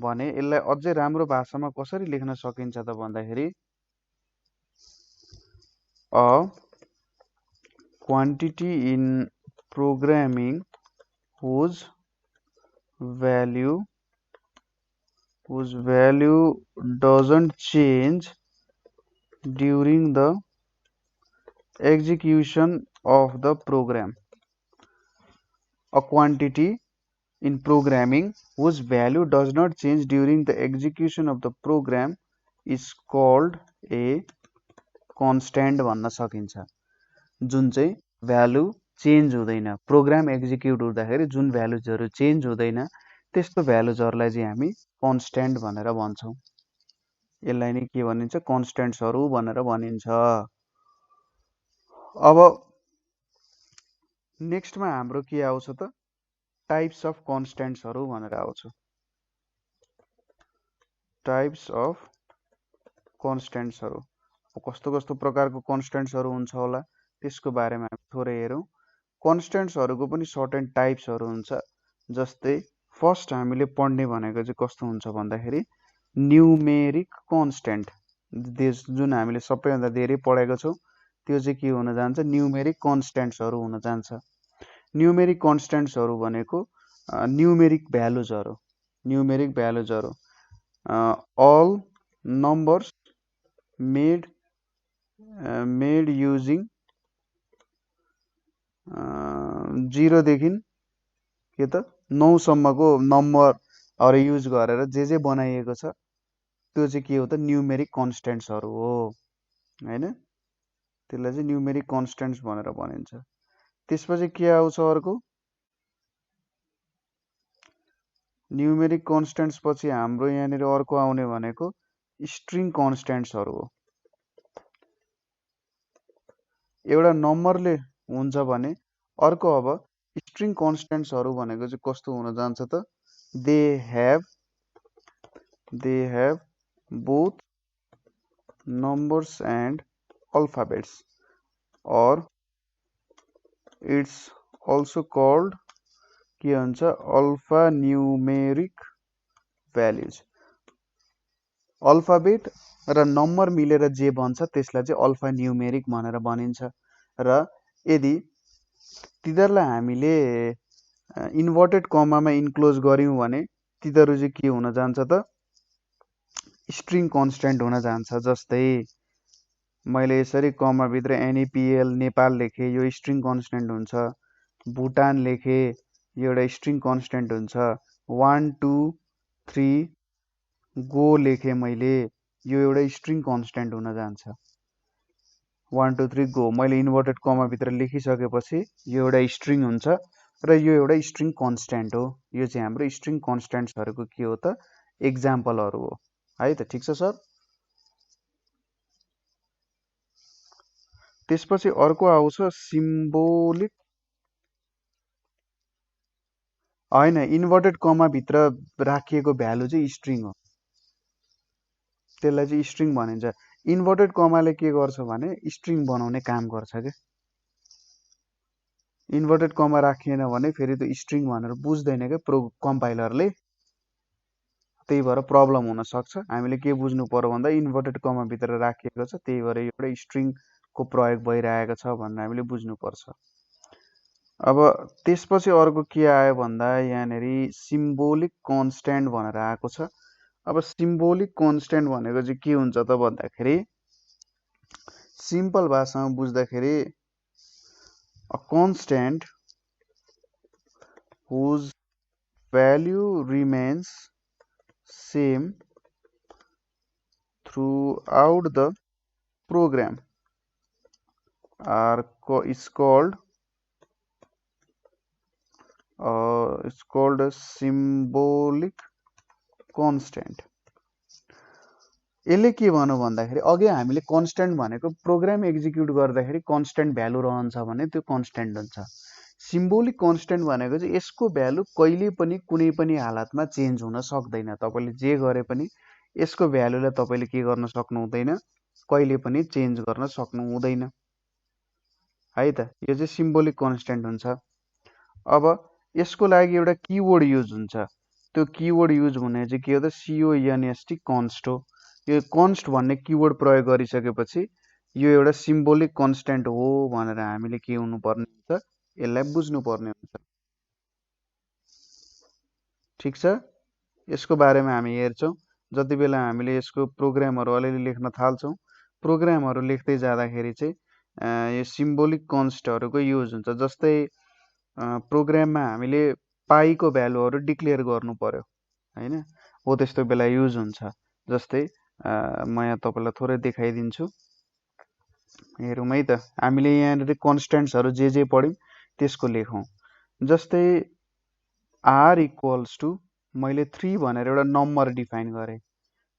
भने यसलाई अझै राम्रो भाषामा कसरी लेख्न सकिन्छ त भन्दाखेरि a quantity in programming whose value doesn't change during the execution of the program a quantity in programming whose value does not change during the execution of the program is called a constant भन्न सकिन्छ जुन चाहिँ value change हुँदैन programme execute हुँदाखेरि जुन भ्यालुजहरू change हुँदैन त्यस्तो भ्यालुजहरूलाई चाहिँ हामी कन्स्ट्यान्ट भनेर भन्छौँ यसलाई नै के भनिन्छ कन्स्ट्यान्ट्सहरू भनेर भनिन्छ अब नेक्स्टमा हाम्रो के आउँछ त टाइप्स अफ कन्स्ट्यान्ट्सहरू भनेर आउँछ टाइप्स अफ कन्स्ट्यान्ट्सहरू कस्तो कस्तो प्रकारको कन्स्ट्यान्ट्सहरू हुन्छ होला त्यसको बारेमा हामी थोरै हेरौँ कन्स्ट्यान्ट्सहरूको पनि सर्टेन टाइप्सहरू हुन्छ जस्तै फर्स्ट हामीले पढ्ने भनेको चाहिँ कस्तो हुन्छ भन्दाखेरि न्युमेरिक कन्स्ट्यान्ट जुन हामीले सबैभन्दा धेरै पढेको छौँ त्यो चाहिँ के हुन जान्छ न्युमेरिक कन्स्ट्यान्ट्सहरू हुन जान्छ न्युमेरिक कन्स्ट्यान्ट्सहरू भनेको numeric भ्यालुजहरू all numbers made using 0 देखि के त 9 सम्मको नम्बरहरू युज गरेर जे बनाइएको छ त्यो चाहिँ के हो त न्युमेरिक कन्स्ट्यान्ट्सहरू हो हैन त्यसलाई चाहिँ न्युमेरिक कन्स्ट्यान्ट्स भनेर भनिन्छ त्यसपछि के आउँछ अर्को न्युमेरिक कन्स्ट्यान्ट्स पछि हाम्रो यहाँनिर अर्को आउने भनेको स्ट्रिङ कन्स्ट्यान्ट्सहरू हो एउटा नम्बरले हुन्छ भने अर्को अब स्ट्रिङ कन्स्ट्यान्ट्सहरू भनेको चाहिँ कस्तो हुन जान्छ त they have both numbers and alphabets or it's also called के हुन्छ अल्फा न्युमेरिक भ्यालुज अल्फाबेट र नम्बर मिलेर जे बन्छ त्यसलाई चाहिँ अल्फा न्युमेरिक भनेर भनिन्छ र यदि तिनीहरूलाई हामीले इन्भर्टेड कमामा इन्क्लोज गर्यौं भने तिनीहरू चाहिँ के हुन जान्छ त स्ट्रिङ कन्स्ट्यान्ट हुन जान्छ जस्तै मैले यसरी कमा भित्र NAPL नेपाल लेखे यो स्ट्रिङ कन्स्ट्यान्ट हुन्छ भुटान लेखे यो एउटा स्ट्रिङ कन्स्ट्यान्ट हुन्छ 1 2 3 गो लेखे मैले यो एउटा स्ट्रिङ कन्स्ट्यान्ट हुन जान्छ 1 2 3 गो मैले इन्भर्टेड कमा भित्र लेखिसकेपछि यो एउटा स्ट्रिङ हुन्छ र यो एउटा स्ट्रिङ कन्स्ट्यान्ट हो यो चाहिँ हाम्रो स्ट्रिङ कन्स्ट्यान्ट्सहरूको के हो त एक्जाम्पलहरू हो है त ठीक छ सर त्यसपछि अर्को आउँछ सिम्बोलिक हैन इन्भर्टेड कमा भित्र राखिएको भ्यालु चाहिँ स्ट्रिङ हो त्यसलाई चाहिँ स्ट्रिङ भनिन्छ इन्भर्टेड कमाले के गर्छ भने स्ट्रिङ बनाउने काम गर्छ के इन्भर्टेड कमा राखिएन भने फेरि त्यो स्ट्रिङ भनेर बुझ्दैन के कम्पाइलरले त्यही भएर प्रब्लम हुन सक्छ हामीले के बुझ्नु पर्यो भन्दा इन्भर्टेड कमा भित्र राखिएको छ त्यही भएर एउटा स्ट्रिङको प्रयोग भइरहेको छ भनेर हामीले बुझ्नु पर्छ अब त्यसपछि अर्को के आयो भन्दा यहाँनेरि सिम्बोलिक कन्स्ट्यान्ट भनेर आएको छ अब सिम्बोलिक कन्स्ट्यान्ट भनेको चाहिँ के हुन्छ त भन्दाखेरि सिम्पल भाषामा बुझ्दाखेरि a constant whose value remains same throughout the program is called a symbolic constant. यसले के भन्नु भन्दाखेरि अघि हामीले कन्स्ट्यान्ट भनेको प्रोग्राम एक्जिक्युट गर्दाखेरि कन्स्ट्यान्ट भ्यालु रहन्छ भने त्यो कन्स्ट्यान्ट हुन्छ। सिम्बोलिक कन्स्ट्यान्ट भनेको चाहिँ यसको भ्यालु कहिले पनि कुनै पनि हालतमा चेन्ज हुन सक्दैन। तपाईले जे गरे पनि यसको भ्यालुलाई तपाईले के गर्न सक्नु हुँदैन, कहिले पनि चेन्ज गर्न सक्नु हुँदैन है त। यो चाहिँ सिम्बोलिक कन्स्ट्यान्ट हुन्छ। अब यसको लागि एउटा किवर्ड युज हुन्छ। त्यो किवर्ड युज हुने चाहिँ के हो त, CONST कन्स्ट हो। यो कन्स्ट भन्ने किवर्ड प्रयोग गरिसकेपछि यो एउटा सिम्बोलिक कन्स्ट्यान्ट हो भनेर हामीले के हुनुपर्ने हुन्छ, यसलाई बुझ्नुपर्ने हुन्छ। ठीक छ, यसको बारेमा हामी हेर्छौं। जति बेला हामीले यसको प्रोग्रामहरु अलिअलि लेख्न थाल्छौं, प्रोग्रामहरु लेख्दै जाँदाखेरि चाहिँ यो सिम्बोलिक कन्स्टहरुको युज हुन्छ। जस्तै प्रोग्राममा हामीले पाईको भ्यालुहरु डिक्लेयर गर्नु पर्यो हैन, हो त्यस्तो बेला युज हुन्छ। जस्तै म यहाँ तपाईलाई थोरै देखाइदिन्छु, हेरौँ है त। हामीले यहाँ कन्स्ट्यान्ट्सहरु जे पढ्यौं त्यसको लेखौं। जस्तै r इक्वल्स टु मैले 3 भनेर एउटा नम्बर डिफाइन गरे।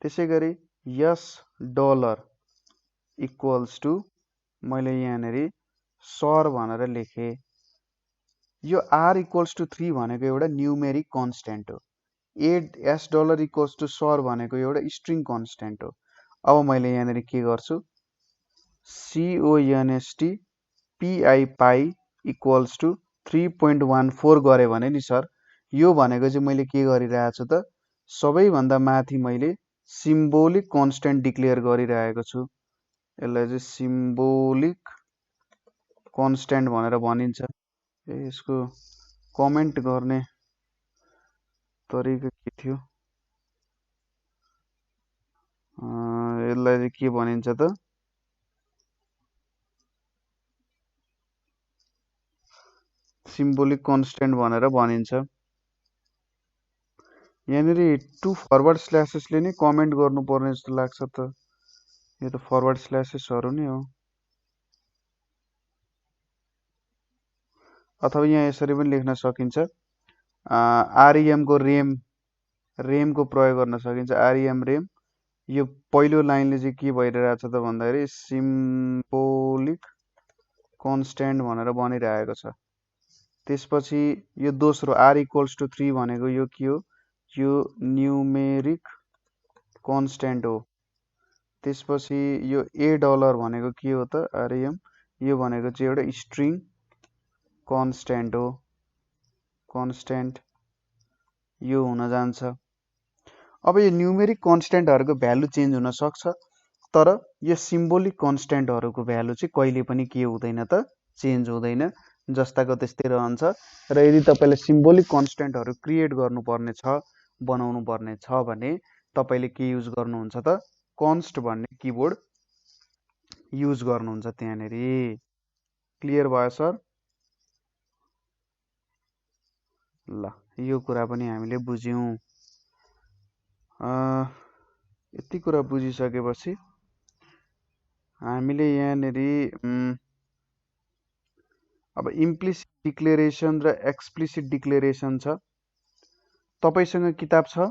त्यसैगरी यस डलर इक्वल्स टु मैले यहाँनेरि सर भनेर लेखे। यो r इक्वल्स टु 3 भनेको एउटा न्यूमेरिक कन्स्ट्यान्ट हो। S dollar equals to sir भनेको एउटा स्ट्रिङ कन्स्ट्यान्ट हो। अब मैले यहाँनेरि के गर्छु, CONST PI pi equals to 3.14 गरे भने नि सर, यो भनेको चाहिँ मैले के गरिरहेको छु त, सबैभन्दा माथि मैले सिम्बोलिक कन्स्ट्यान्ट डिक्लेयर गरिरहेको छु। यसलाई चाहिँ सिम्बोलिक कन्स्ट्यान्ट भनेर भनिन्छ। यसको कमेन्ट गर्ने तरिका के थियो, यसलाई चाहिँ के भनिन्छ त, सिम्बोलिक कन्स्ट्यान्ट भनेर भनिन्छ। यहाँनेरि 2 फरवर्ड स्ल्यासेसले नै कमेन्ट गर्नुपर्ने जस्तो लाग्छ त। यो त फरवर्ड स्ल्यासेसहरु नै हो। अथवा यहाँ यसरी पनि लेख्न सकिन्छ, REM को रेम को प्रयोग गर्न सकिन्छ। REM रेम, यो पहिलो लाइनले चाहिँ के भइरहेछ त भन्दाखेरि सिम्बोलिक कन्स्ट्यान्ट भनेर भनिरहेको छ। त्यसपछि यो दोस्रो r इक्वल्स टु 3 भनेको यो के हो, यो न्यूमेरिक कन्स्ट्यान्ट हो। त्यसपछि यो a डलर भनेको के हो त, REM, यो भनेको चाहिँ एउटा स्ट्रिङ कन्स्ट्यान्ट हो, कन्स्ट्यान्ट यो हुन जान्छ। अब यो न्यूमेरिक कन्स्ट्यान्टहरुको भ्यालु चेन्ज हुन सक्छ, तर यो सिम्बोलिक कन्स्ट्यान्टहरुको भ्यालु चाहिँ कहिले पनि के हुँदैन त, चेन्ज हुँदैन, जस्ताको त्यस्तै रहन्छ। र यदि तपाईले सिम्बोलिक कन्स्ट्यान्टहरु क्रिएट गर्नुपर्ने छ, बनाउनु पर्ने छ भने तपाईले के युज गर्नुहुन्छ त, कन्स्ट भन्ने किवर्ड युज गर्नुहुन्छ त्यहाँनेरि। क्लियर भयो सर? ल, यो कुरा पनि हामीले बुझ्यौं। यति कुरा बुझिसकेपछि हामीले यहाँनेरि अब इम्प्लिसिट डिक्लेरेसन र एक्सप्लिसिट डिक्लेरेसन छ। तपाईसँग किताब छ?